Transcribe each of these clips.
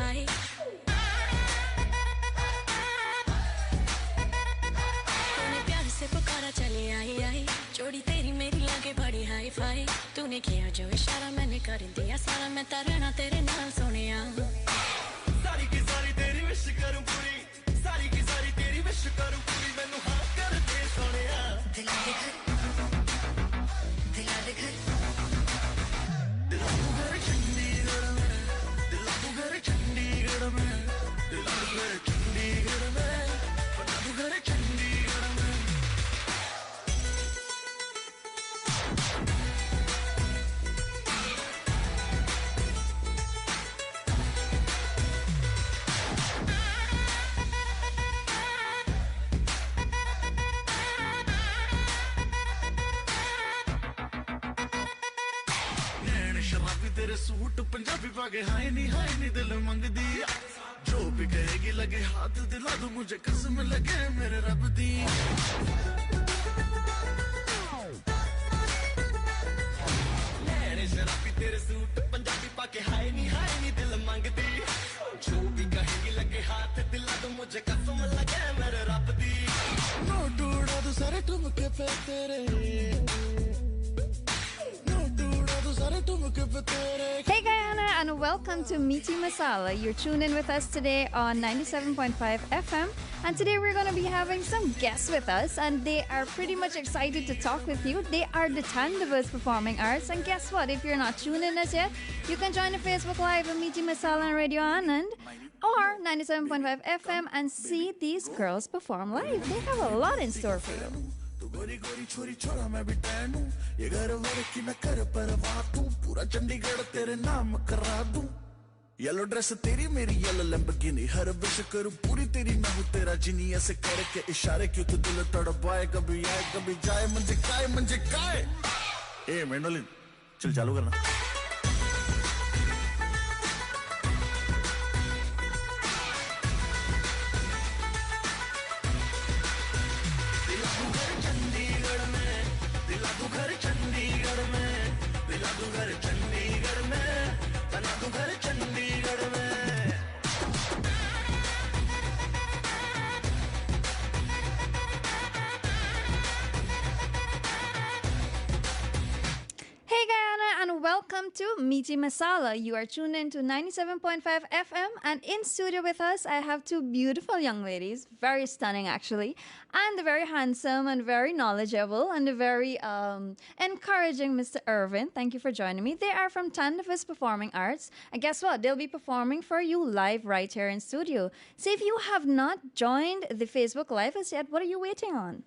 hi-fi. तूने प्यार से पुकारा चली आई आई, जोड़ी तेरी मेरी लगे बड़ी हाई-फाई. तूने किया जो इशारा मैंने कर दिया सारा, मैं तरना तेरे नाल सोनिया. सारी की सारी तेरी विश करूं पूरी, सारी की सारी तेरी विश करूं पूरी, मैनू हाँ कर दे सोनिया. दिला दे घर, दिला दे घर, दिला दू घर चंडीगढ़ में, दिला दू घर चंडीगढ़ में, दिला दू घर चंडीगढ़ में, बना दू घर चंडीगढ़ में. तेरे सूट पंजाबी पागे हाय नहीं दिल मंग दी, जो भी कहेगी लगे हाथ दिला दो मुझे कसम लगे मेरे रब दी. नैने शराबी तेरे सूट पंजाबी पाके हाय नहीं दिल मंग दी, जो भी कहेगी लगे हाथ दिला दो मुझे कसम लगे मेरे रब दी. नोट उड़ा दो सारे ठुमके पे तेरे, Hey Guyana, and welcome to Meaty Masala. You're tuned in with us today on 97.5 FM, and today we're going to be having some guests with us, and they are pretty much excited to talk with you. They are the Tandavas Performing Arts, and guess what? If you're not tuned in as yet, you can join the Facebook Live of Meaty Masala and radioaanand or 97.5 FM and see these girls perform live. They have a lot in store for you. गोरी गोरी छोरी छोरा मैं भी tan हूँ, ये घर वाले की न कर परवाह तू, पूरा चंडीगढ़ तेरे नाम करा दूं. येलो ड्रेस तेरी मेरी येलो लैम्बोर्गिनी, हर विश करूं पूरी तेरी ना हो तेरा जिनी. ऐसे करके इशारे क्यों तू दिल तड़पाए, कभी आए कभी जाए मंजे काय. ए मेंडोलिन चल चालू करना. Welcome to Meaty Masala. You are tuned in to 97.5 FM, and in studio with us I have two beautiful young ladies, very stunning actually, and very handsome and very knowledgeable and very encouraging Mr. Irvin. Thank you for joining me. They are from Tandavas Performing Arts, and guess what? They'll be performing for you live right here in studio. So if you have not joined the Facebook Live as yet, what are you waiting on?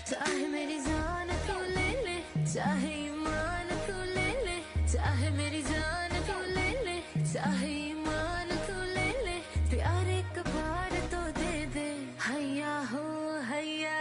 चाहे मेरी जान तू ले ले, चाहे ईमान तू ले ले, चाहे मेरी जान तू ले ले, चाहे ईमान तू ले ले, प्यार एक बार तो दे दे, हैया हो हैया.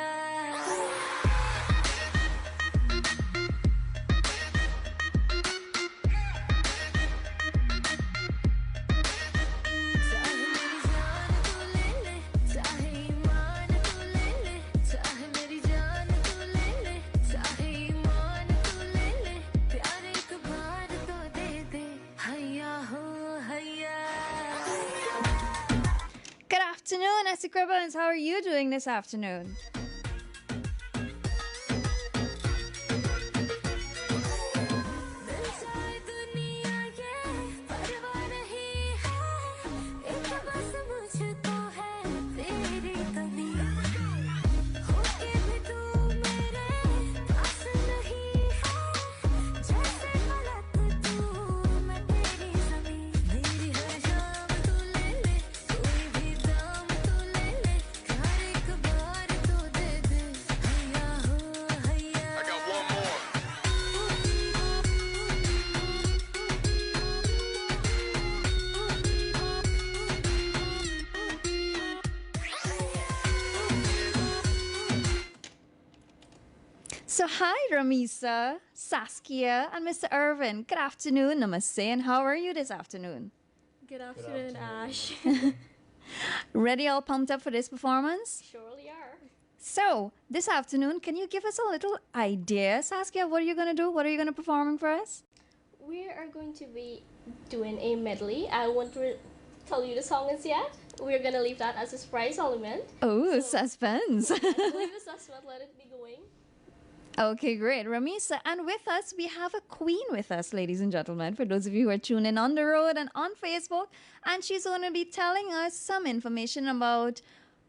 Good afternoon, Essie Cribbins. How are you doing this afternoon? So hi Ramisa, Saskia and Mr. Irvin. Good afternoon, namaste, and how are you this afternoon? Good afternoon, Ash. Ready, all pumped up for this performance? Surely are. So, this afternoon, can you give us a little idea, Saskia? What are you going to do? What are you going to perform for us? We are going to be doing a medley. I won't tell you the songs yet. We're going to leave that as a surprise element. Oh, suspense. Let's leave the suspense, let it be going. Okay, great. Ramisa, and with us, we have a queen with us, ladies and gentlemen, for those of you who are tuned in on the road and on Facebook. And she's going to be telling us some information about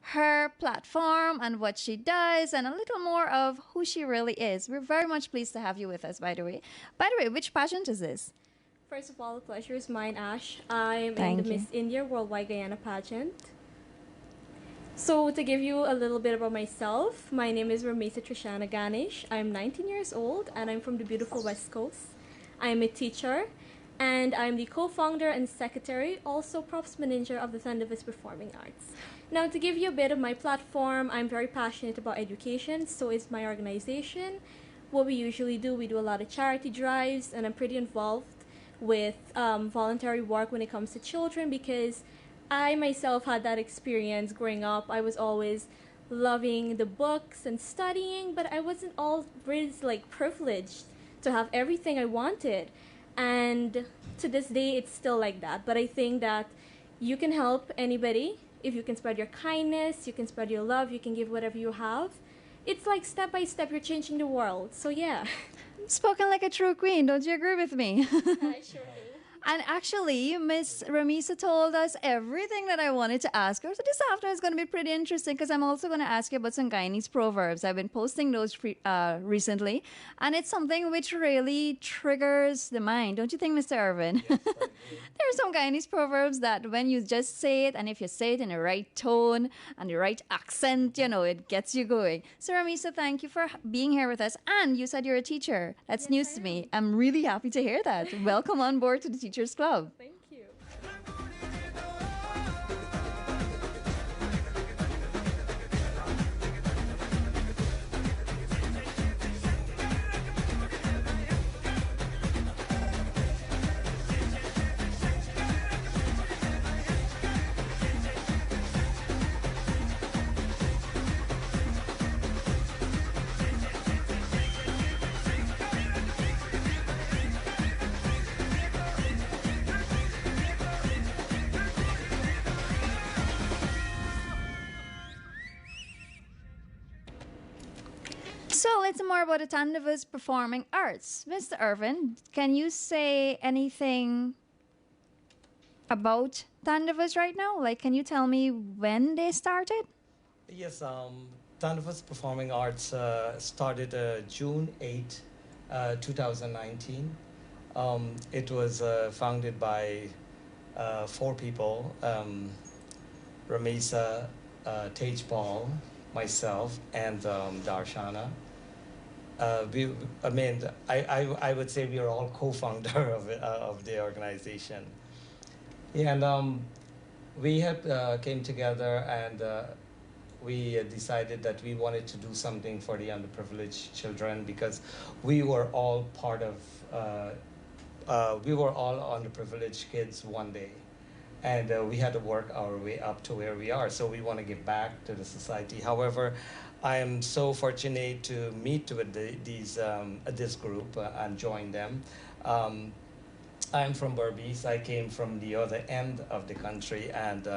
her platform and what she does and a little more of who she really is. We're very much pleased to have you with us, by the way. By the way, which pageant is this? First of all, the pleasure is mine, Ash. I'm Thank in the you. Miss India Worldwide Guyana pageant. So to give you a little bit about myself, my name is Ramesa Trishana Ganesh. I'm 19 years old and I'm from the beautiful West Coast. I'm a teacher and I'm the co-founder and secretary, also props manager of the Tandavas Performing Arts. Now to give you a bit of my platform, I'm very passionate about education, so is my organization. What we usually do, we do a lot of charity drives and I'm pretty involved with voluntary work when it comes to children because I myself had that experience growing up. I was always loving the books and studying, but I wasn't always like privileged to have everything I wanted. And to this day, it's still like that. But I think that you can help anybody if you can spread your kindness, you can spread your love, you can give whatever you have. It's like step by step, you're changing the world. So yeah. Spoken like a true queen, don't you agree with me? I sure do. And actually, Miss Ramisa told us everything that I wanted to ask her. So this afternoon is going to be pretty interesting because I'm also going to ask you about some Guyanese proverbs. I've been posting those recently, and it's something which really triggers the mind. Don't you think, Mr. Irvin? Yes, There are some Guyanese proverbs that when you just say it, and if you say it in the right tone and the right accent, you know, it gets you going. So Ramisa, thank you for being here with us. And you said you're a teacher. That's news to me. I'm really happy to hear that. Welcome on board to the Teachers Club. Thank you. So let's more about the Tandavas Performing Arts. Mr. Irvin, can you say anything about Tandavas right now? Like, can you tell me when they started? Yes, Tandavas Performing Arts started June 8, 2019. It was founded by 4 people, Ramesa, Tejpal, myself, and Darshana. I would say we are all co-founder of the organization. Yeah, and we had came together and we decided that we wanted to do something for the underprivileged children because we were all part of, we were all underprivileged kids one day. And we had to work our way up to where we are. So we want to give back to the society. However, I am so fortunate to meet with this group and join them. I'm from Berbice. I came from the other end of the country, and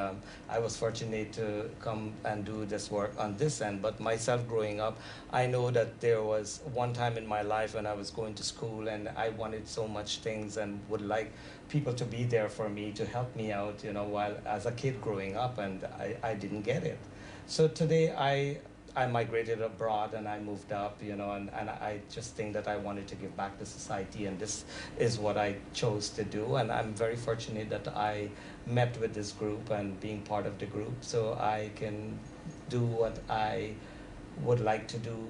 I was fortunate to come and do this work on this end. But myself growing up, I know that there was one time in my life when I was going to school and I wanted so much things and would like people to be there for me to help me out, you know, while as a kid growing up, and I didn't get it. So today I migrated abroad and I moved up, you know, and I just think that I wanted to give back to society, and this is what I chose to do. And I'm very fortunate that I met with this group and being part of the group so I can do what I would like to do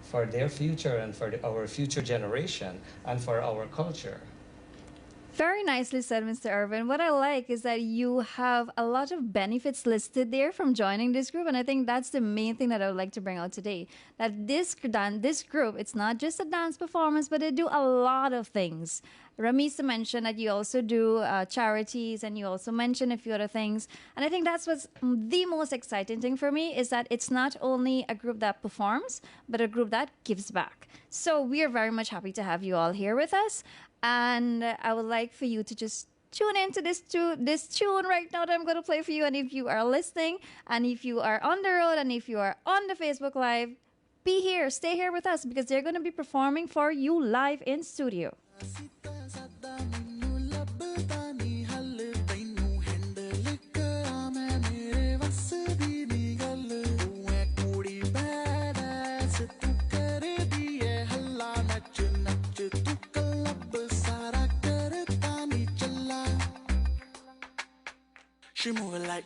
for their future and for our future generation and for our culture. Very nicely said, Mr. Irvin. What I like is that you have a lot of benefits listed there from joining this group, and I think that's the main thing that I would like to bring out today. That this group, it's not just a dance performance, but they do a lot of things. Ramisa mentioned that you also do charities, and you also mentioned a few other things. And I think that's what's the most exciting thing for me, is that it's not only a group that performs, but a group that gives back. So we are very much happy to have you all here with us. And I would like for you to just tune into this tune right now that I'm going to play for you. And if you are listening, and if you are on the road, and if you are on the Facebook Live, be here, stay here with us, because they're going to be performing for you live in studio. She moving like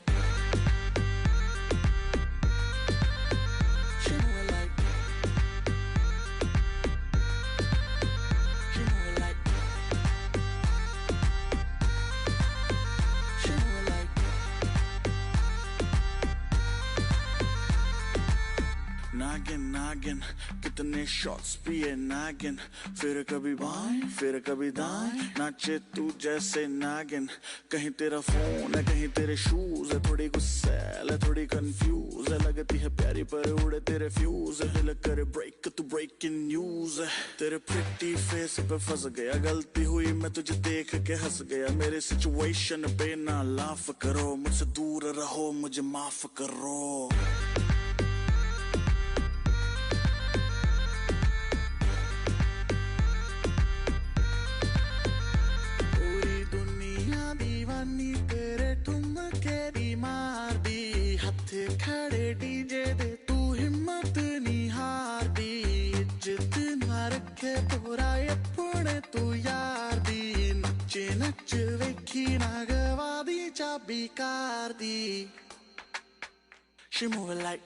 नागिन कितने shots पिए नागिन फिर कभी बाएं फिर कभी दाएं नाचे तू जैसे नागिन कहीं तेरा फोन है कहीं तेरे शूज है थोड़ी गुस्सैल है थोड़ी कंफ्यूज है लगती है प्यारी पर उड़े तेरे फ्यूज है दिल करे ब्रेक तू ब्रेकिंग न्यूज है तेरे प्रिटी फेस पे फंस गया गलती हुई मैं तुझे देख के हंस गया मेरे सिचुएशन पे ना लाफ करो मुझसे दूर रहो मुझे माफ करो खड़े डीजे दे तू हिम्मत नहीं हार दी इज्जत ना रखे तोरा अपने तू यार दी नच नच वेखी ना गवा दी चाबी car the She moving like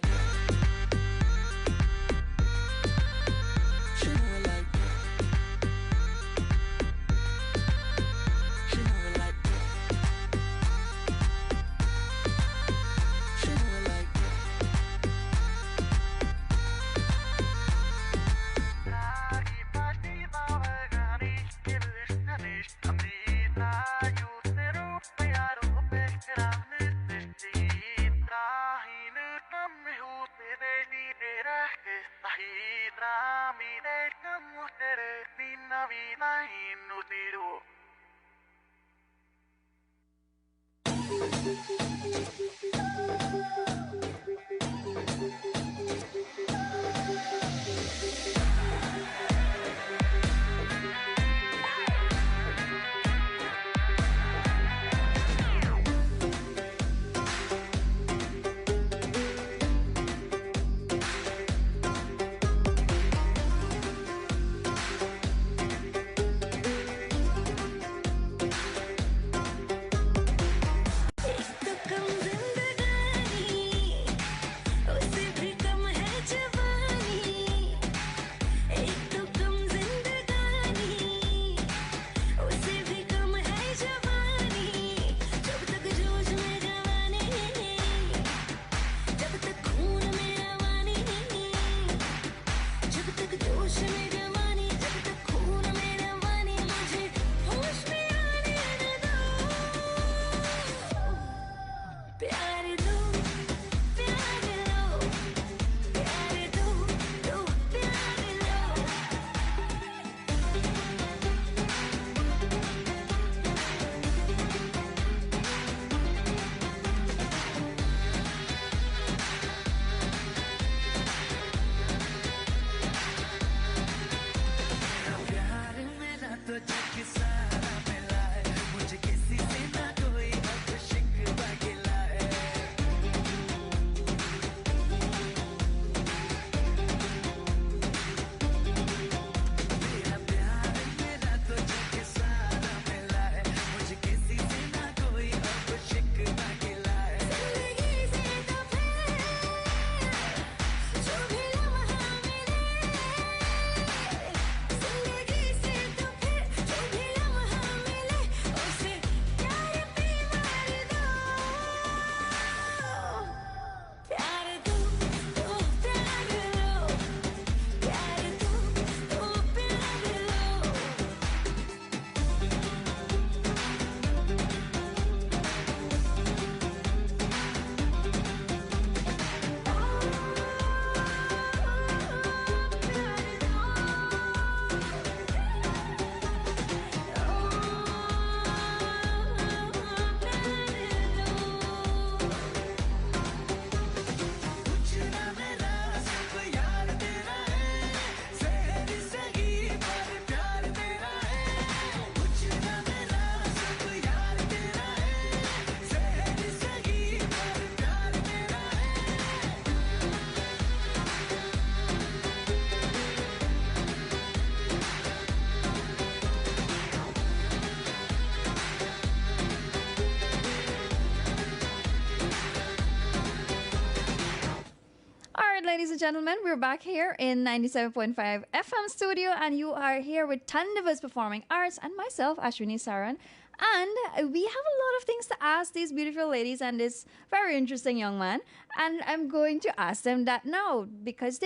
right, ladies and gentlemen, we're back here in 97.5 FM studio, and you are here with Tandavas Performing Arts and myself, Ashwini Saran. And we have a lot of things to ask these beautiful ladies and this very interesting young man. And I'm going to ask them that now because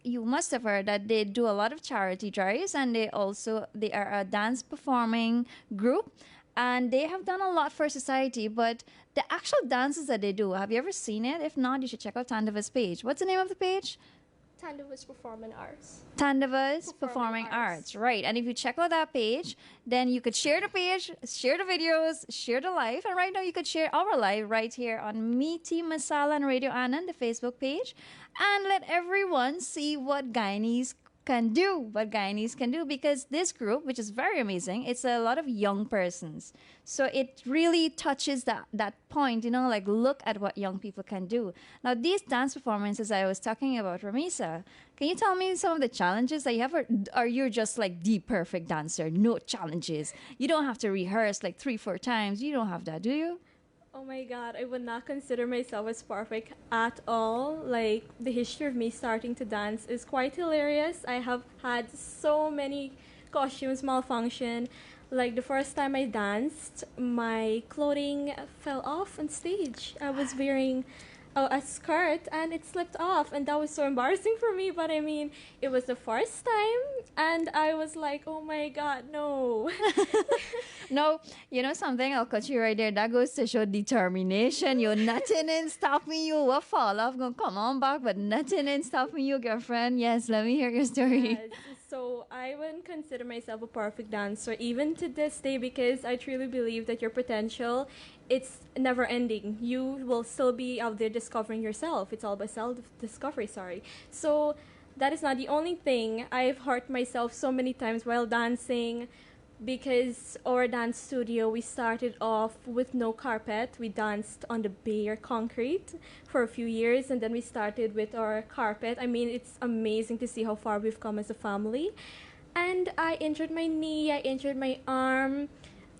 you must have heard that they do a lot of charity drives, and they are a dance performing group. And they have done a lot for society, but the actual dances that they do, have you ever seen it? If not, you should check out Tandavas' page. What's the name of the page? Tandavas Performing Arts. Tandavas Performing Arts. Right. And if you check out that page, then you could share the page, share the videos, share the live. And right now you could share our live right here on Meety Masala and Radio Anand, the Facebook page. And let everyone see what Guyanese can do, because this group, which is very amazing, it's a lot of young persons. So it really touches that point, like look at what young people can do. Now, these dance performances I was talking about, Ramisa, can you tell me some of the challenges that you have? Or are you just like the perfect dancer? No challenges. You don't have to rehearse like 3-4 times. You don't have that, do you? Oh my god, I would not consider myself as perfect at all. Like, the history of me starting to dance is quite hilarious. I have had so many costumes malfunction. Like, the first time I danced, my clothing fell off on stage. I was wearing a skirt and it slipped off, and that was so embarrassing for me. But I mean, it was the first time, and I was like, oh my god, no. No, you know something? I'll cut you right there. That goes to show determination. You're nothing in stopping you. What fall off? Gonna come on back, but nothing in stopping you, girlfriend. Yes, let me hear your story. Yes. So I wouldn't consider myself a perfect dancer even to this day, because I truly believe that your potential, it's never ending. You will still be out there discovering yourself. It's all about self-discovery, sorry. So that is not the only thing. I've hurt myself so many times while dancing, because our dance studio, we started off with no carpet. We danced on the bare concrete for a few years, and then we started with our carpet. I mean, it's amazing to see how far we've come as a family. And I injured my knee, I injured my arm.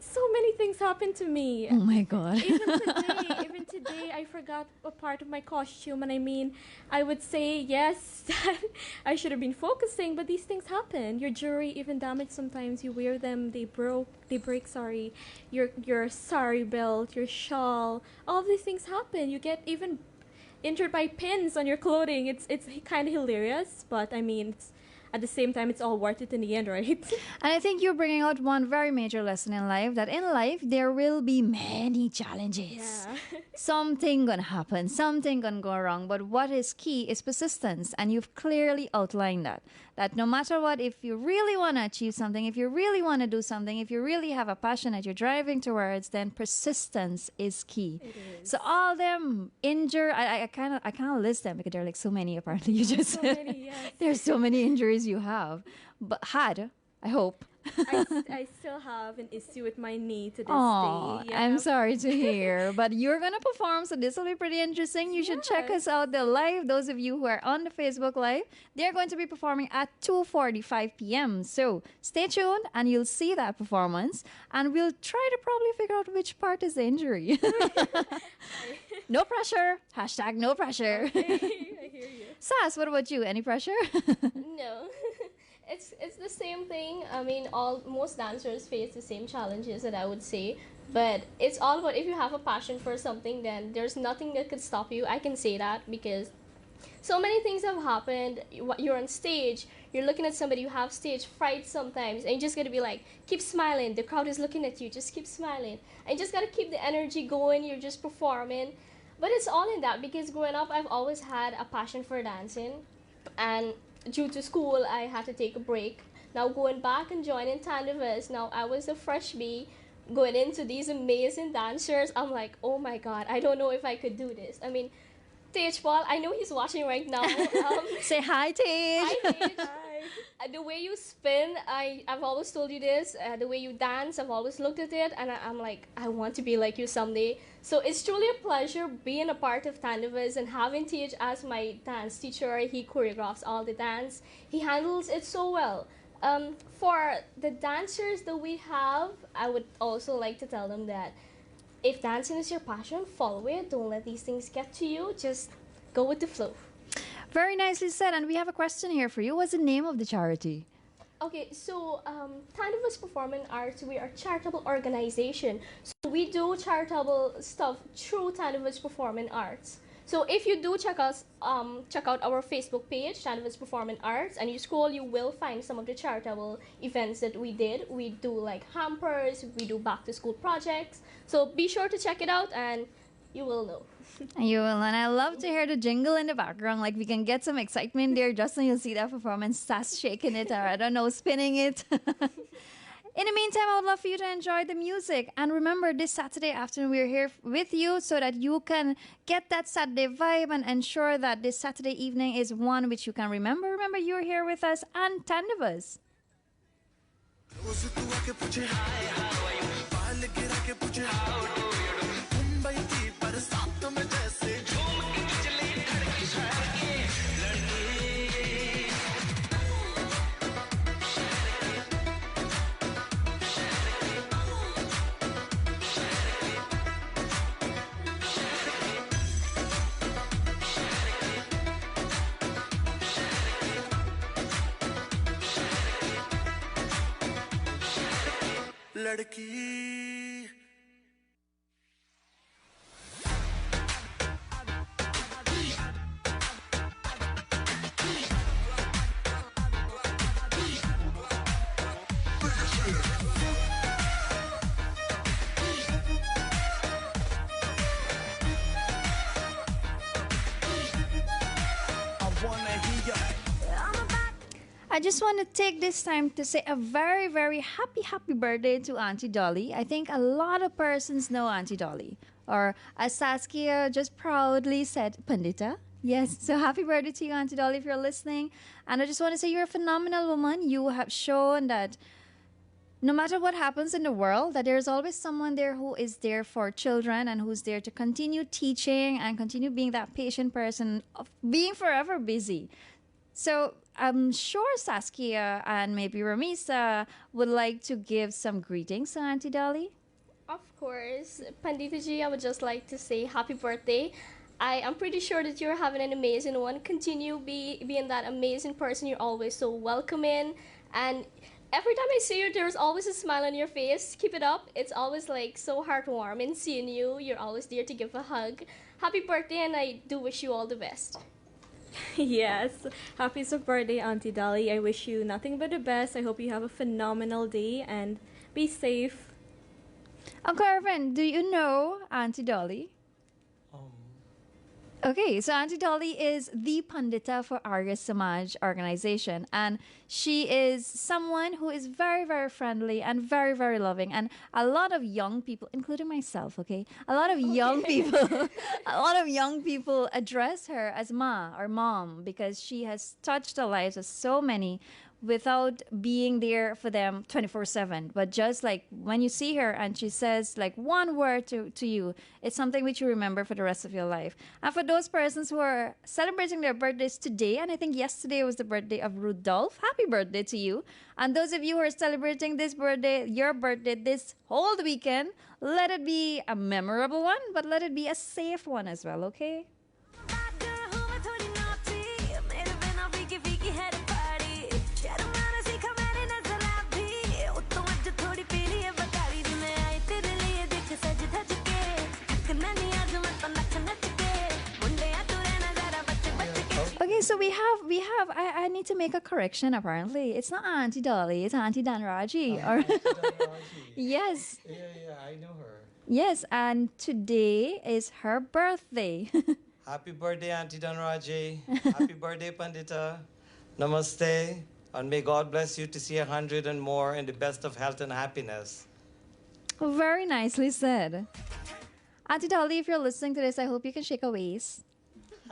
So many things happened to me. Oh my god. Even today, I forgot a part of my costume. And I mean, I would say yes, that I should have been focusing, but these things happen. Your jewelry even damaged sometimes. You wear them, they break, sorry. Your sari belt, your shawl, all of these things happen. You get even injured by pins on your clothing. It's kind of hilarious, but I mean, at the same time, it's all worth it in the end, right? And I think you're bringing out one very major lesson in life, that in life there will be many challenges. Yeah. Something gonna happen, something gonna go wrong, but what is key is persistence, and you've clearly outlined that no matter what, if you really want to achieve something, if you really want to do something, if you really have a passion that you're driving towards, then persistence is key. It is. So all them injured, I can't list them because there are like so many apparently. You just So said. many, yes. There's so many injuries you have, but I hope. I still have an issue with my knee to this Oh, day. I'm sorry to hear, but you're gonna perform, so this will be pretty interesting. You should check us out the live. Those of you who are on the Facebook live, they're going to be performing at 2:45 p.m. So stay tuned, and you'll see that performance, and we'll try to probably figure out which part is the injury. No pressure. Hashtag no pressure. I hear you. Sass, what about you? Any pressure? No, it's the same thing. I mean, most dancers face the same challenges that I would say, but it's all about, if you have a passion for something, then there's nothing that could stop you. I can say that because so many things have happened. You're on stage, you're looking at somebody, you have stage fright sometimes, and you just gotta be like, keep smiling. The crowd is looking at you, just keep smiling, and you just gotta keep the energy going. You're just performing. But it's all in that, because growing up, I've always had a passion for dancing, and due to school, I had to take a break. Now going back and joining Tandavas, now I was a fresh bee going into these amazing dancers. I'm like, oh my god, I don't know if I could do this. I mean, Tejpal, I know he's watching right now. Say hi, Tej. Hi, Tej. The way you spin, I've always told you this. The way you dance, I've always looked at it, and I'm like, I want to be like you someday. So it's truly a pleasure being a part of Tandavas and having Tej as my dance teacher. He choreographs all the dance. He handles it so well. For the dancers that we have, I would also like to tell them that if dancing is your passion, follow it. Don't let these things get to you. Just go with the flow. Very nicely said. And we have a question here for you. What's the name of the charity? Okay, so Tandavas Performing Arts, we are a charitable organization. So we do charitable stuff through Tandavas Performing Arts. So if you do check out our Facebook page, Tandavas Performing Arts, and you scroll, you will find some of the charitable events that we did. We do like hampers, we do back to school projects. So be sure to check it out, and you will know. You will, and I love to hear the jingle in the background. Like we can get some excitement there. Just when you see that performance, Sass shaking it, or I don't know, spinning it. In the meantime, I would love for you to enjoy the music. And remember, this Saturday afternoon, we're here with you so that you can get that Saturday vibe and ensure that this Saturday evening is one which you can remember. Remember, you're here with us and Tandavas. लड़की I just want to take this time to say a very, very happy birthday to Auntie Dolly. I think a lot of persons know Auntie Dolly. Or as Saskia just proudly said, Pandita. Yes, so happy birthday to you, Auntie Dolly, if you're listening. And I just want to say you're a phenomenal woman. You have shown that no matter what happens in the world, that there's always someone there who is there for children and who's there to continue teaching and continue being that patient person, of being forever busy. So I'm sure Saskia and maybe Ramisa would like to give some greetings to Auntie Dolly. Of course, Panditaji, I would just like to say happy birthday. I am pretty sure that you're having an amazing one. Continue being that amazing person. You're always so welcoming, and every time I see you, there's always a smile on your face. Keep it up. It's always like so heartwarming seeing you. You're always there to give a hug. Happy birthday, and I do wish you all the best. Yes, happy birthday, Auntie Dolly. I wish you nothing but the best. I hope you have a phenomenal day and be safe. Uncle Irvin, do you know Auntie Dolly? Okay, so Auntie Dolly is the Pandita for Arya Samaj organization, and she is someone who is very, very friendly and very, very loving. And a lot of young people, including myself, okay, a lot of young people, a lot of young people address her as Ma or Mom because she has touched the lives of so many without being there for them 24/7, but just like when you see her and she says like one word to you, it's something which you remember for the rest of your life. And for those persons who are celebrating their birthdays today, and I think yesterday was the birthday of Rudolph, happy birthday to you. And those of you who are celebrating this birthday, your birthday this whole weekend, let it be a memorable one, but let it be a safe one as well, okay? Okay, so we have. I need to make a correction. Apparently, it's not Auntie Dolly. It's Auntie Danraji. Yes. Yeah, I know her. Yes, and today is her birthday. Happy birthday, Auntie Dhanraji. Happy birthday, Pandita. Namaste. And may God bless you to see 100 and more in the best of health and happiness. Very nicely said. Auntie Dolly, if you're listening to this, I hope you can shake a waist.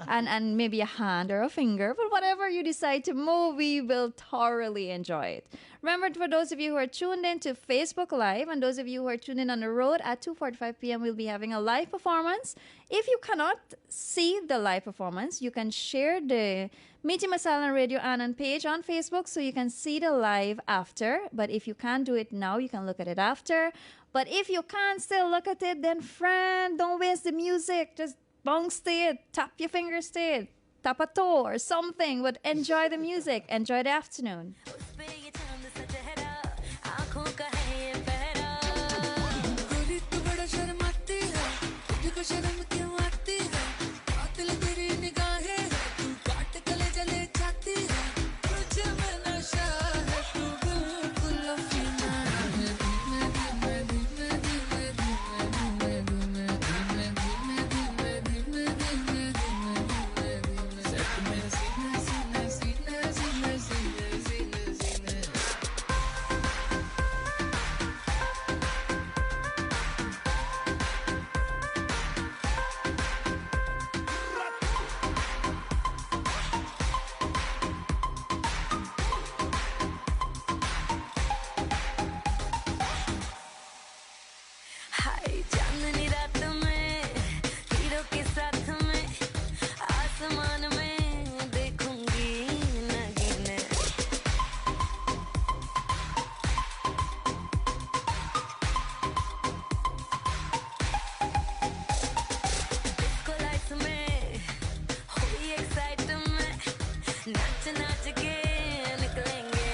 and maybe a hand or a finger, but whatever you decide to move, we will thoroughly enjoy it. Remember, for those of you who are tuned in to Facebook Live and those of you who are tuned in on the road at 2:45 p.m., we'll be having a live performance. If you cannot see the live performance, you can share the Meeting Masala and Radio Anand page on Facebook so you can see the live after. But if you can't do it now, you can look at it after. But if you can't still look at it, then friend, don't waste the music. Just bounce to it, tap your fingers to it, tapato or something, but enjoy the music, enjoy the afternoon. उस पे ये चांद सा चेहरा, आँखों का है ये पहरा। गोरी तू बड़ा शर्माती है, तुझको शर्म क्यों आती है? कातिल तेरी निगाहें हैं, तू काट कलेजा ले जाती है। तुझ में नशा है, तू बिल्कुल अफीना है। धीमे धीमे धीमे धीमे धीमे धीमे धीमे धीमे धीमे धीमे धीमे धीमे धीमे सेट मेरे सीने सीने सीने सीने सीने सीने सीने। हाय चांदनी रात में हीरो के साथ में आसमान में देखूंगी नगीने। डिस्को लाइट्स में हुई एक्साइटमेंट, नाच नाच के निकलेंगे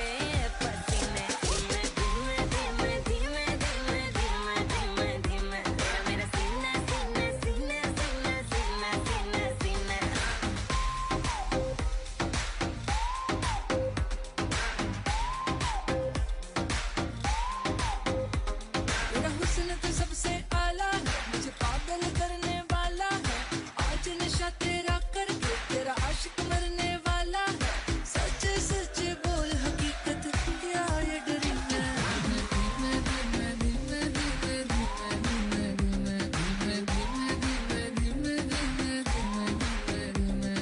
पसीने। धीमे धीमे धीमे धीमे धीमे धीमे धीमे धीमे तेरा मेरा सीना सीने सीने सीने सीने सीने सीने। तेरा हुस्न तो सबसे आला है, मुझे पागल करने वाला है। आज नशा तेरा करके तेरा आशिक मरने वाला है। सच सच बोल हकीकत क्या ये डरी मैं। धीमे धीमे धीमे धीमे धीमे धीमे धीमे धीमे धीमे धीमे धीमे धीमे धीमे धीमे।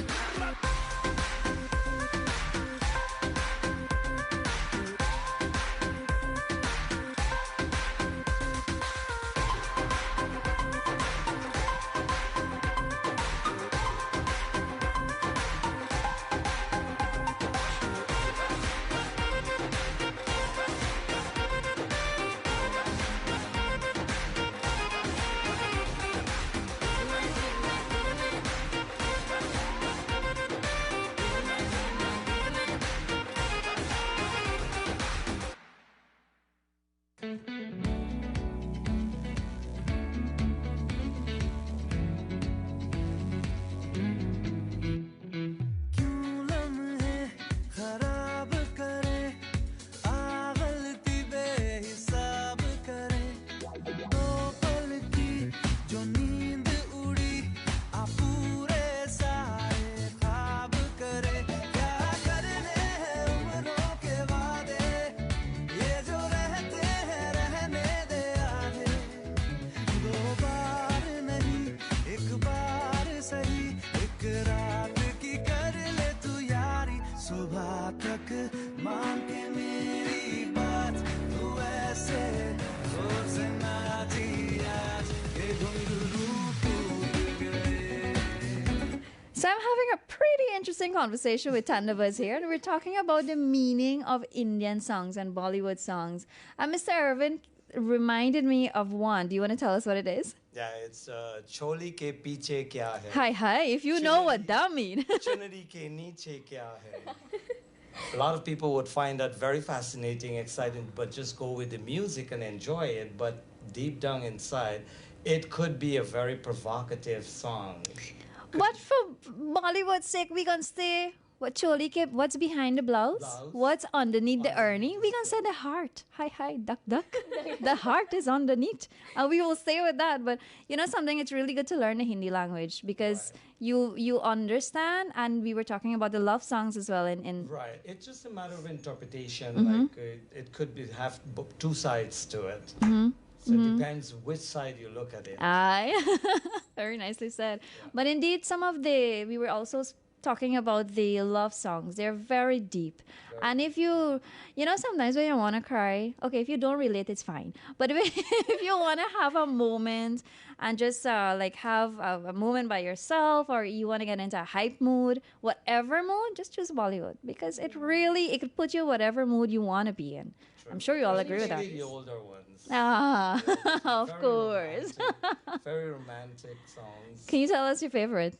क्यों लम्हे खराब करे, आ गलती बेहिसाब करे। दो पल की जो नींद उड़ी, आ पूरे सारे ख्वाब करे। क्या करने हैं उम्रों के वादे, ये जो रहते हैं रहने दे आगे। दो बार नहीं एक बार सही, एक रात की कर ले तू यारी। सुबह तक मान के मेरी बात, तू ऐसे जोर से नाची आज के घुंघरू टूट गए। So I'm having a pretty interesting conversation with Tandavas here, and we're talking about the meaning of Indian songs and Bollywood songs. And Mr. Irvin reminded me of one. Do you want to tell us what it is? Yeah, it's choli ke piche kya hai? Hi, if you know what that means. Chunari ke niche kya hai? A lot of people would find that very fascinating, exciting, but just go with the music and enjoy it. But deep down inside, it could be a very provocative song. But for Bollywood's sake, we can say what choli ke, what's behind the blouse, Blouse. what's underneath the ernie. We can say the heart. Hi, duck, duck. The heart is underneath. And we will stay with that. But you know something, it's really good to learn the Hindi language because you understand. And we were talking about the love songs as well. In Right. It's just a matter of interpretation. Like it could be have two sides to it. So it depends which side you look at it. Aye. Very nicely said. But indeed, we were also talking about the love songs. They're very deep. And if you sometimes when you want to cry, okay, if you don't relate, it's fine. But if you want to have a moment and just have a moment by yourself, or you want to get into a hype mood, whatever mood, just choose Bollywood because it could put you whatever mood you want to be in. True. I'm sure you all agree with that. Especially the older ones. Ah, of Very course. romantic, very romantic songs. Can you tell us your favorite?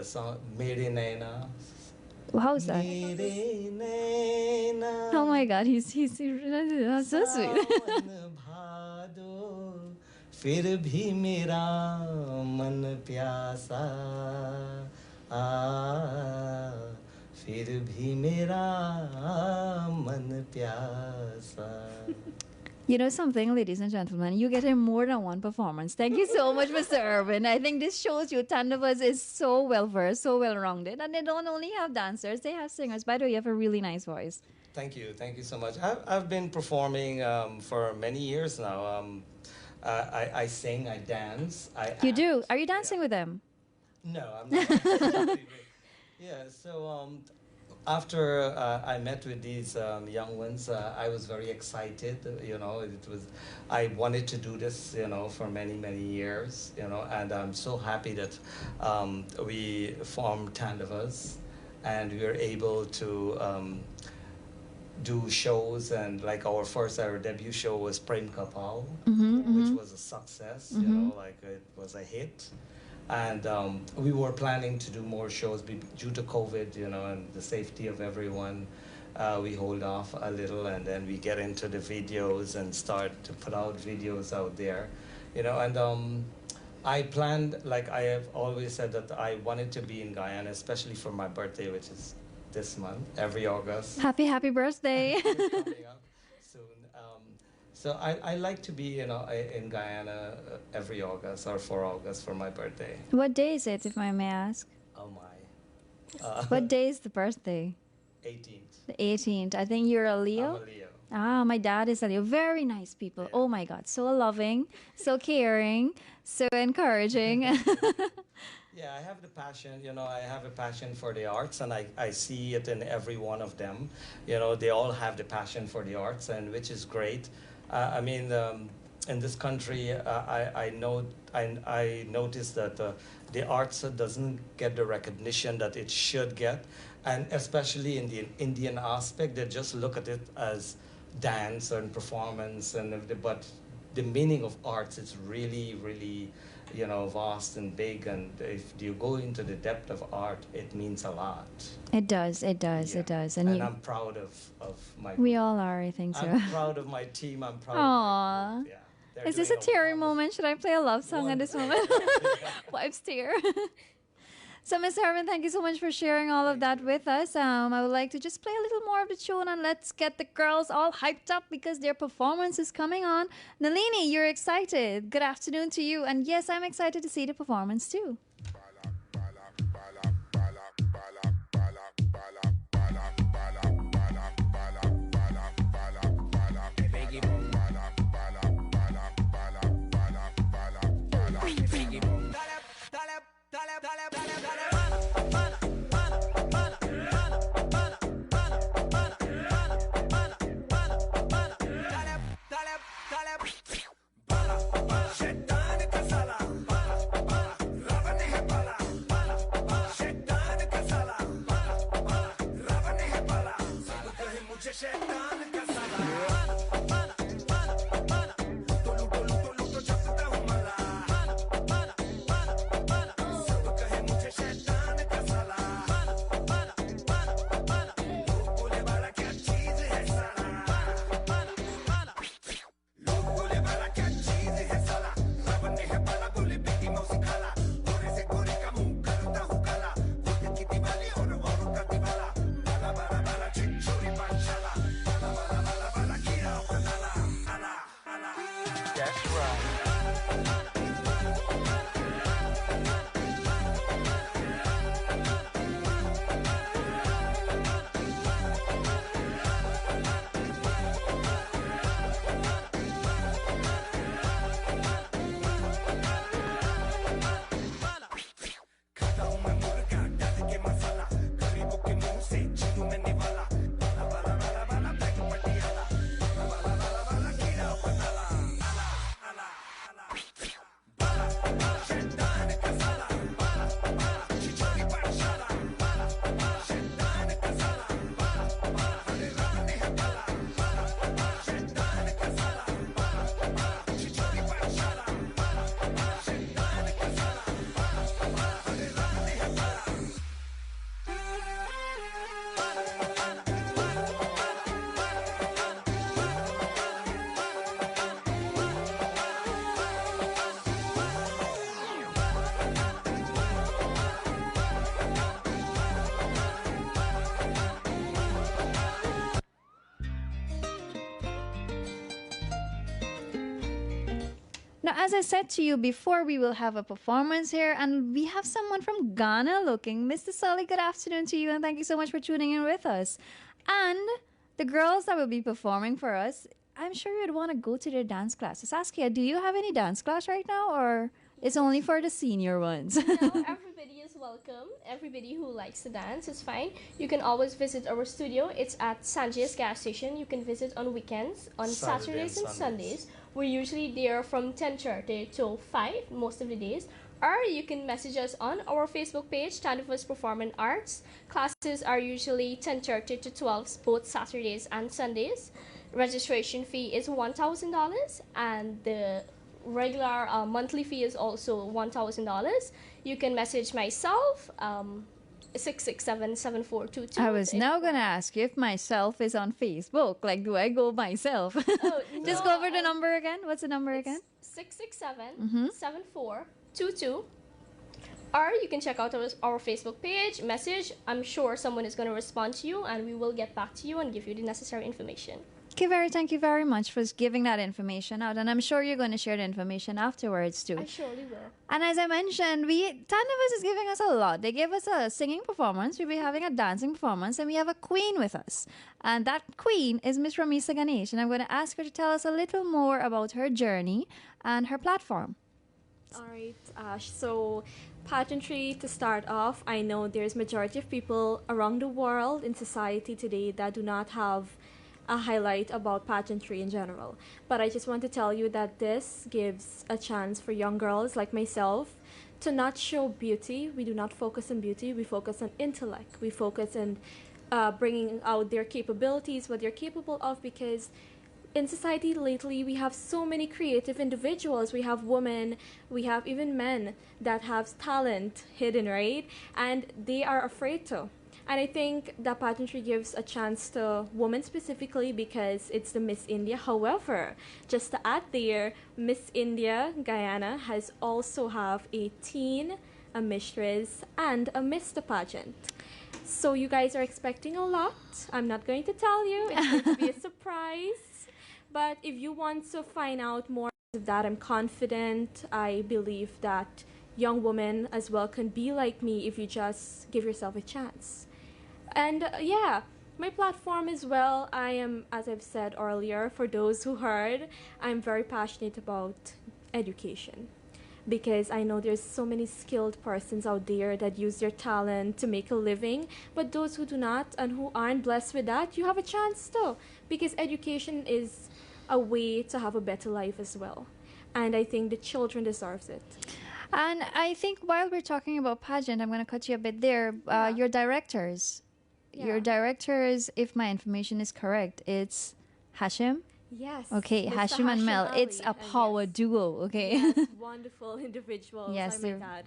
song Mere Naina. How's that? Mere Naina. Oh my God, that's so sweet. सावन भादो फिर भी मेरा मन प्यासा फिर भी मेरा मन प्यासा. You know something, ladies and gentlemen, you get in more than one performance. Thank you so much, Mr. Irvin. I think this shows you Tandavas is so well versed, so well rounded, and they don't only have dancers, they have singers. By the way, you have a really nice voice. Thank you so much. I've been performing for many years now. I sing, I dance, I You act. do? Are you dancing with them? No, I'm not. Yeah, so after I met with these young ones, I was very excited. I wanted to do this, for many years, and I'm so happy that we formed Tandavas, and we were able to do shows, and like our debut show was Prem Kapal, which was a success, it was a hit. And we were planning to do more shows due to COVID, and the safety of everyone. We hold off a little, and then we get into the videos and start to put out videos out there, and I planned, like I have always said, that I wanted to be in Guyana, especially for my birthday, which is this month, every August. Happy birthday. Coming up soon. So I like to be, in Guyana every August or for August for my birthday. What day is it, if I may ask? Oh my. What day is the birthday? 18th. The 18th. I think you're a Leo? I'm a Leo. Ah, my dad is a Leo. Very nice people. Oh my God. So loving, so caring, so encouraging. Yeah, I have the passion, I have a passion for the arts, and I see it in every one of them. They all have the passion for the arts, and which is great. In this country, I noticed that the arts doesn't get the recognition that it should get, and especially in the Indian aspect, they just look at it as dance and performance, but the meaning of arts is really, really, vast and big, and if you go into the depth of art, it means a lot. It does. Yeah. And I'm proud of my. We all are, I think so. I'm proud of my team. I'm proud. Aww. Of my group. Yeah. They're Is this a doing teary wonderful- moment? Should I play a love song at this moment? Wipes tear. So, Mr. Arvind, thank you so much for sharing all of that with us. I would like to just play a little more of the tune, and let's get the girls all hyped up because their performance is coming on. Nalini, you're excited. Good afternoon to you. And yes, I'm excited to see the performance too. Now, as I said to you before, we will have a performance here, and we have someone from Ghana looking. Mr. Sully, good afternoon to you, and thank you so much for tuning in with us. And the girls that will be performing for us, I'm sure you'd want to go to their dance classes. Saskia, do you have any dance class right now, or it's only for the senior ones? No, everybody is welcome. Everybody who likes to dance is fine. You can always visit our studio. It's at Sanjay's gas station. You can visit on weekends, on Saturdays and Sundays. We're usually there from 10:30 till 5 most of the days. Or you can message us on our Facebook page, Tandavas Performing Arts. Classes are usually 10:30 to 12, both Saturdays and Sundays. Registration fee is $1,000, and the regular monthly fee is also $1,000. You can message myself, 667-7422. I was now going to ask you if myself is on Facebook. Like, do I go myself? Oh, Just no, go over the number again. What's the number again? 667-7422. Or you can check out our Facebook page, message. I'm sure someone is going to respond to you, and we will get back to you and give you the necessary information. Thank you very much for giving that information out, and I'm sure you're going to share the information afterwards too. I surely will. And as I mentioned, Tandavas is giving us a lot. They gave us a singing performance, we'll be having a dancing performance, and we have a queen with us. And that queen is Miss Ramisa Ganesh, and I'm going to ask her to tell us a little more about her journey and her platform. All right, so pageantry, to start off, I know there's majority of people around the world in society today that do not have a highlight about pageantry in general. But I just want to tell you that this gives a chance for young girls like myself to not show beauty. We do not focus on beauty, we focus on intellect. We focus on bringing out their capabilities, what they're capable of, because in society lately, we have so many creative individuals. We have women, we have even men that have talent hidden, right? And they are afraid to. And I think that pageantry gives a chance to women specifically because it's the Miss India. However, just to add there, Miss India Guyana has also have a teen, a mistress, and a Mr. pageant. So you guys are expecting a lot. I'm not going to tell you. It's going to be a surprise. But if you want to find out more of that, I'm confident. I believe that young women as well can be like me if you just give yourself a chance. And yeah, my platform as well, I am, as I've said earlier, for those who heard, I'm very passionate about education. Because I know there's so many skilled persons out there that use their talent to make a living, but those who do not and who aren't blessed with that, you have a chance too. Because education is a way to have a better life as well. And I think the children deserves it. And I think while we're talking about pageant, I'm going to cut you a bit there. Your directors. Yeah. Your directors, if my information is correct, it's Hashim. Yes. Okay, Mr. Hashim and Mel. Ali, It's a and power yes. duo, okay? Yes, wonderful individuals, Yes, I they're- might add.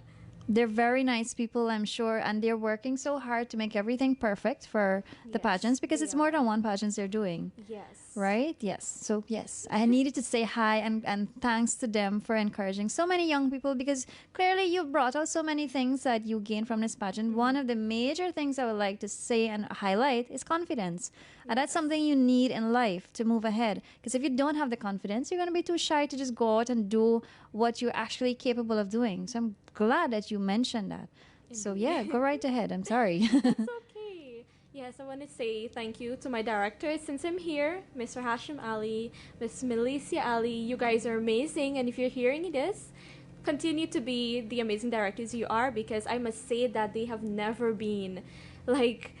They're very nice people, I'm sure, and they're working so hard to make everything perfect for the Yes, pageants because they it's more are. than one pageants they're doing. Yes. Right? Yes. So, yes, I needed to say hi and thanks to them for encouraging so many young people because clearly you brought out so many things that you gained from this pageant. One of the major things I would like to say and highlight is confidence. And that's something you need in life to move ahead. Because if you don't have the confidence, you're going to be too shy to just go out and do what you're actually capable of doing. So I'm glad that you mentioned that. So, yeah, go right ahead. I'm sorry. It's okay. Yes, I want to say thank you to my directors since I'm here, Mr. Hashim Ali, Miss Melissa Ali. You guys are amazing, and if you're hearing this, continue to be the amazing directors you are because I must say that they have never been like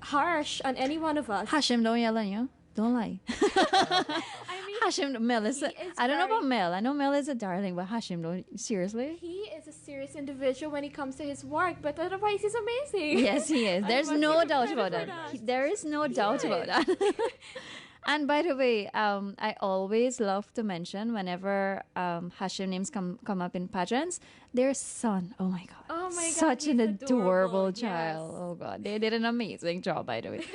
harsh on any one of us. Hashim, don't yell on you. Don't lie. I mean, Hashim, Mel is. he is I don't know very- about Mel. I know Mel is a darling, but Hashim, don't seriously. he is a serious individual when it comes to his work, but otherwise he's amazing. Yes, he is. I There's must no give him doubt credit about for that. that. There is no doubt about is. that. And by the way, I always love to mention whenever Hashim names come up in pageants, their son. Oh my God. Oh my God, Such an he's adorable adorable, child. yes. Oh God. They did an amazing job, by the way.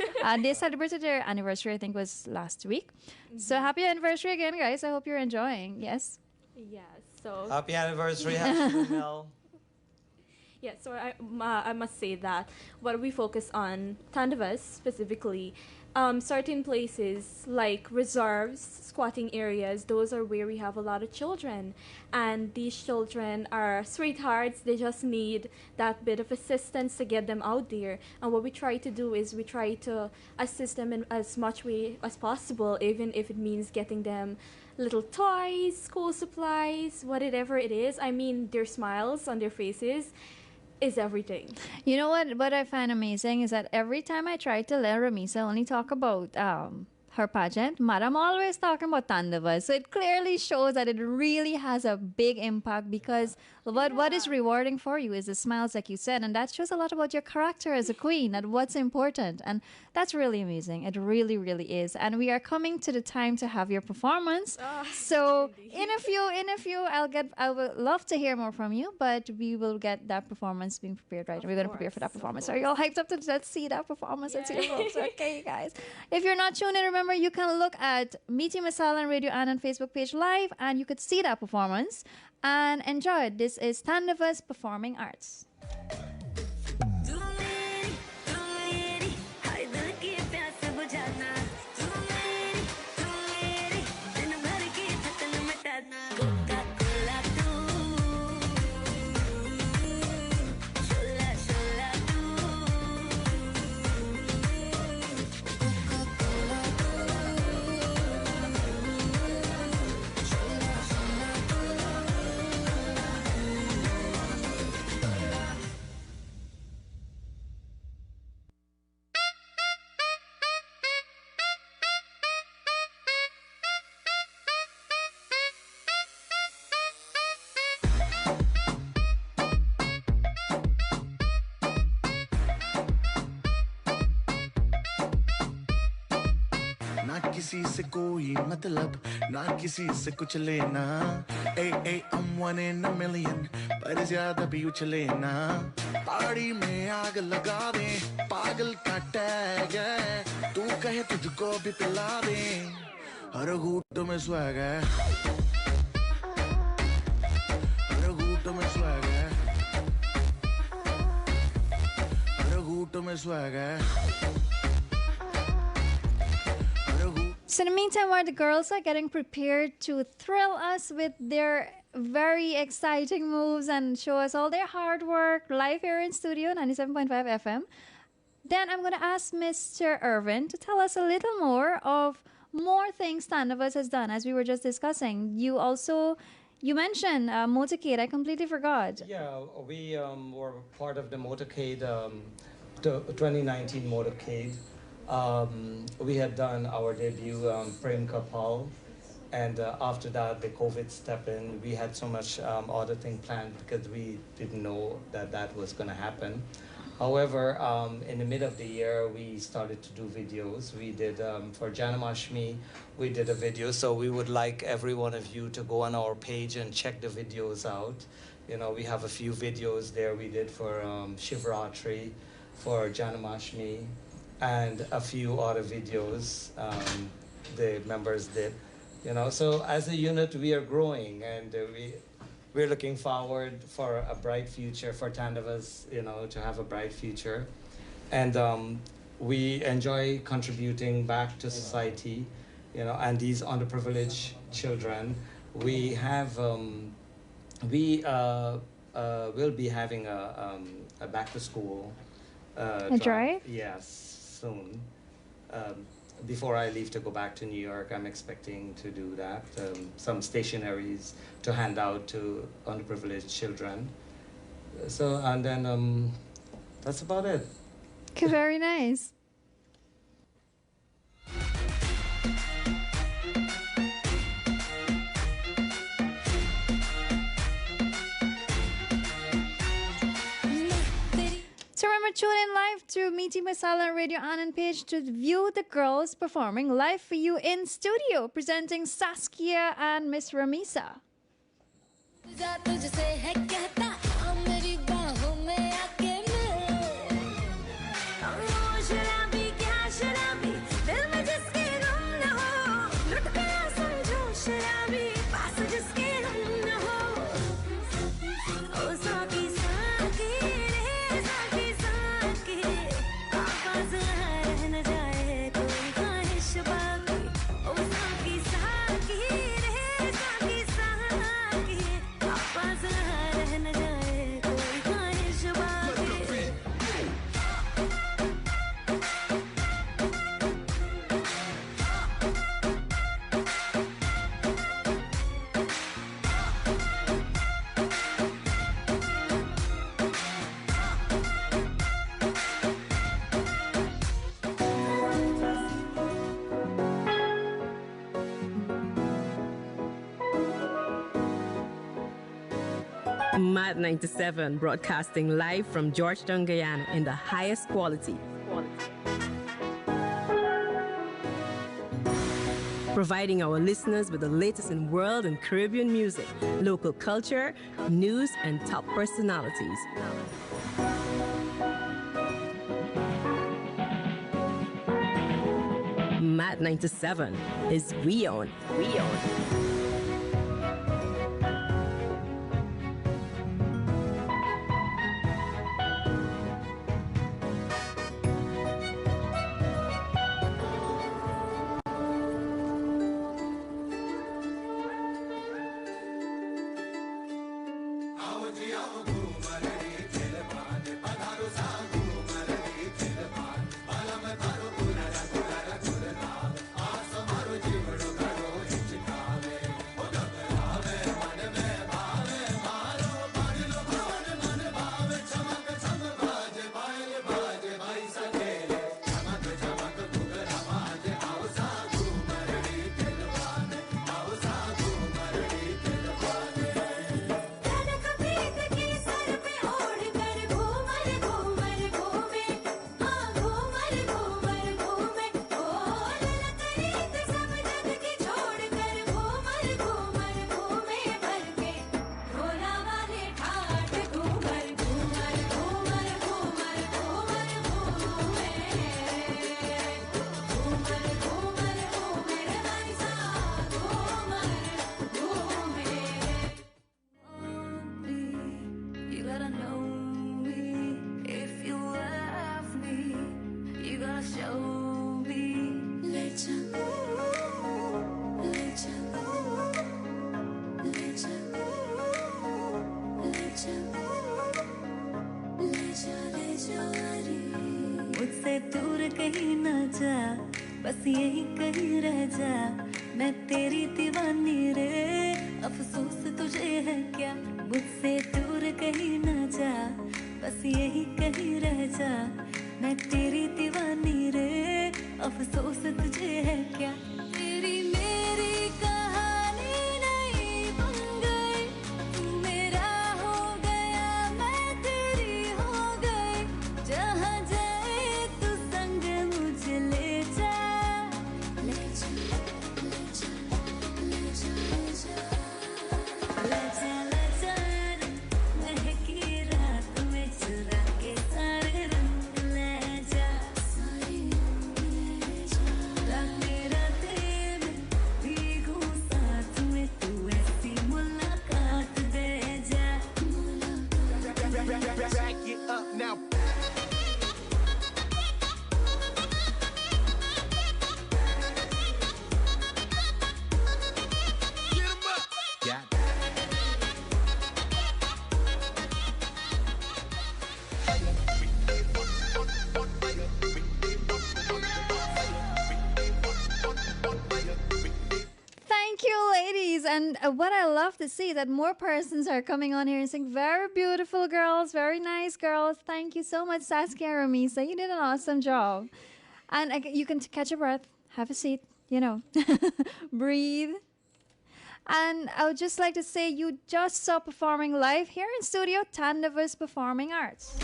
They celebrated their anniversary, I think was last week. So happy anniversary again, guys. I hope you're enjoying. Yes. Yes. So Happy anniversary, Hashim Mel. yeah, so I must say that what we focus on, Tandavas specifically, certain places like reserves, squatting areas, those are where we have a lot of children. And these children are sweethearts. They just need that bit of assistance to get them out there. And what we try to do is we try to assist them in as much way as possible, even if it means getting them little toys, school supplies, whatever it is. I mean, their smiles on their faces is everything. You know what I find amazing is that every time I try to let Ramisa only talk about her pageant, Madam always talking about Tandavas. So it clearly shows that it really has a big impact because what is rewarding for you is the smiles, like you said, and that shows a lot about your character as a queen and what's important. And that's really amazing. It really, really is. And we are coming to the time to have your performance. So in a few, I would love to hear more from you, but we will get that performance being prepared right. We're going to prepare for that performance. Are you all hyped up to let's see that performance? Let's see the ropes. Okay, guys. If you're not tuned in, remember you can look at Meeting Masala and Radio Anand Facebook page live, and you could see that performance and enjoy it. This is Tandavas Performing Arts. किसी से कोई मतलब ना किसी से कुछ लेना I'm one in a million पर ज्यादा भी उछले ना पार्टी में आग लगा दे पागल का टैग है तू कहे तुझको भी पिला दे हर घूंट में स्वैग है हर घूंट में स्वैग है हर घूंट में स्वैग है So in the meantime, while the girls are getting prepared to thrill us with their very exciting moves and show us all their hard work live here in studio 97.5 FM, then I'm going to ask Mr. Irvin to tell us a little more things Tandavas has done, as we were just discussing. You mentioned motorcade. I completely forgot. Yeah, we were part of the motorcade, the 2019 motorcade. We had done our debut, Prem Kapal, and after that the COVID stepped in. We had so much other thing planned because we didn't know that was going to happen. However, in the mid of the year, we started to do videos. We did, for Janamashmi, we did a video. So we would like every one of you to go on our page and check the videos out. You know, we have a few videos there we did for Shivratri, for Janamashmi, and a few other videos the members did. You know, so as a unit, we are growing, and we're looking forward for a bright future for Tandavas, you know, to have a bright future. And we enjoy contributing back to society, you know, and these underprivileged children. We have, we will be having a back to school drive? Yes, soon. Before I leave to go back to New York, I'm expecting to do that. Some stationaries to hand out to underprivileged children. So, and then that's about it. Okay, very nice. So remember, tune in live to Meeting Masala and Radio Anand page to view the girls performing live for you in studio, presenting Saskia and Miss Ramisa. Mad 97, broadcasting live from Georgetown, Guyana in the highest quality. Providing our listeners with the latest in world and Caribbean music, local culture, news, and top personalities. Mad 97 is We Own. We Own. मुझसे दूर कहीं ना जा, बस यही कहीं रह जा, मैं तेरी दीवानी रे, अफसोस तुझे है क्या। मुझसे दूर कहीं ना जा, बस यही कहीं रह जा, मैं तेरी दीवानी रे, अफसोस तुझे है क्या। तेरी मेरी कहानी नहीं बन गई, तू मेरा हो गया, मैं तेरी हो गई, जहाँ जाए तू संग मुझे ले जा, ले जा, ले जा, ले जा, ले जा, ले जा, महकी रात में चुरा के सारे रंग ले जा, सारे रंग ले जा, रातें रातें में भीगूं साथ में, तू ऐसी मुलाकात दे जा, Back it up now. Get 'em up. Got it. Thank you, ladies. And what I love to see that more persons are coming on here and saying, very beautiful girls, very nice girls. Thank you so much, Saskia and Ramisa. You did an awesome job. And you can catch your breath, have a seat, breathe. And I would just like to say you just saw performing live here in studio, Tandavas Performing Arts.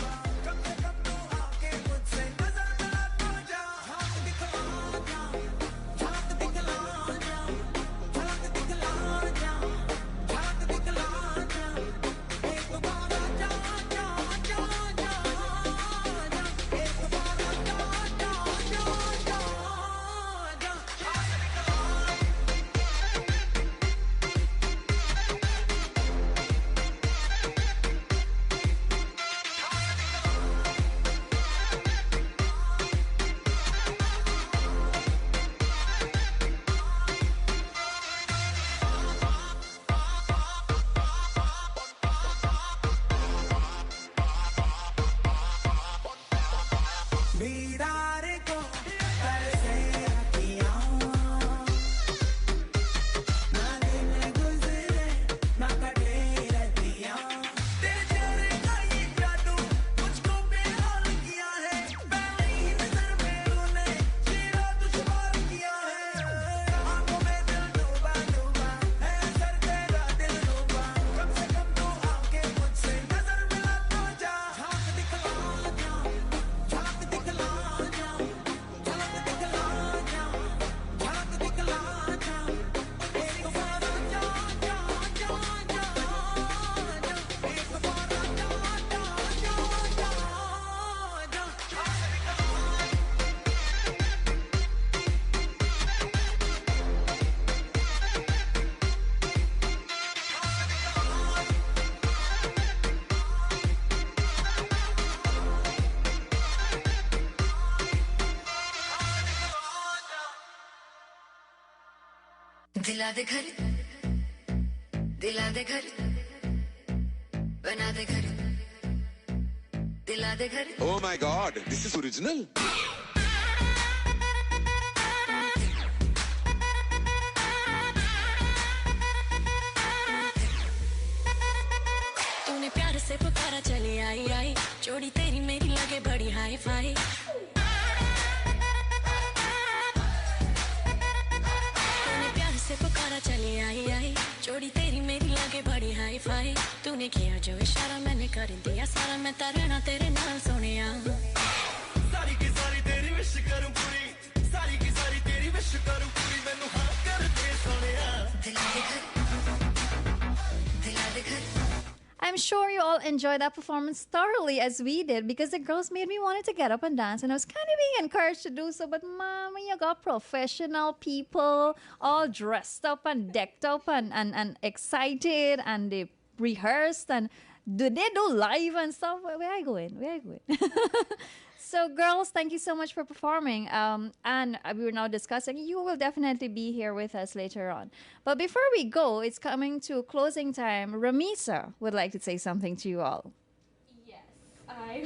दिला दे घर दिला दे घर बना दे घर दिला दे घर Oh my god, this is original. तूने प्यार से पुकारा चली आई आई जोड़ी तेरी मेरी लगे बड़ी हाई फाई तूने प्यार से पुकारा चली आई आई जोड़ी तेरी मेरी लगे बड़ी हाई फाई तूने किया जो इशारा मैंने कर दिया सारा मैं तरना तेरे नाल सोनिया सारी की सारी तेरी विश करूं पूरी सारी की सारी तेरी विश करूं पूरी मैनू हां कर दे सोनिया दिला दे घर दिला दे घर I'm sure you all enjoyed that performance thoroughly as we did because the girls made me wanted to get up and dance and I was kind of being encouraged to do so. But mama, you got professional people all dressed up and decked up and excited and they rehearsed and they do live and stuff. Where are you going? Where are you going? So, girls, thank you so much for performing. And we were now discussing, you will definitely be here with us later on. But before we go, it's coming to closing time. Ramisa would like to say something to you all. Yes, I